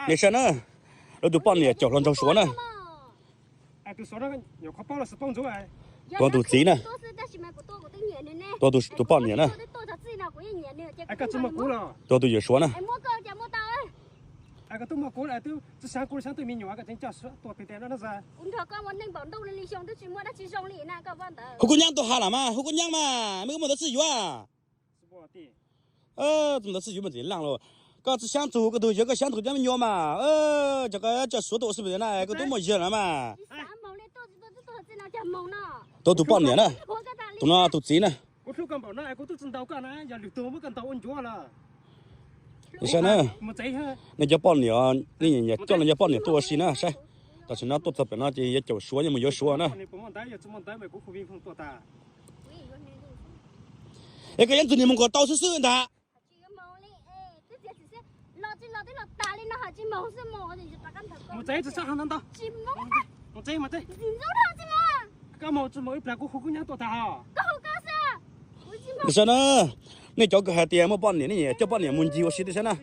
你说呢？我都帮你叫人家说呢，哎，都说那个有块包了是帮助哎。多都贼呢，多都帮你呢，哎，个这么过了，多都也说呢。哎，个都么过来都只想过相对面有啊个真叫说多别点了那是。后姑娘都好了嘛，后姑娘嘛，没有么多自由啊。是不的。怎么自由么子浪了？个只想做个都有个想做点么鸟嘛，这个叫说多是不是呢？个都没热了嘛。多都帮你呢，都那都贼呢。我说干宝那，我都知道干呢，要留多么干到稳住了。你说呢？没贼哈。那叫帮你啊，你也叫人家帮你多些呢，是。但是那多这边那就也就说也没有说呢。那个人子你们个到处收人他。没贼只上行能到。没贼没贼。干嘛只没一百个后姑娘多大哈？你说呢？你叫个孩子么帮你呢？叫帮你们几个谁的说呢？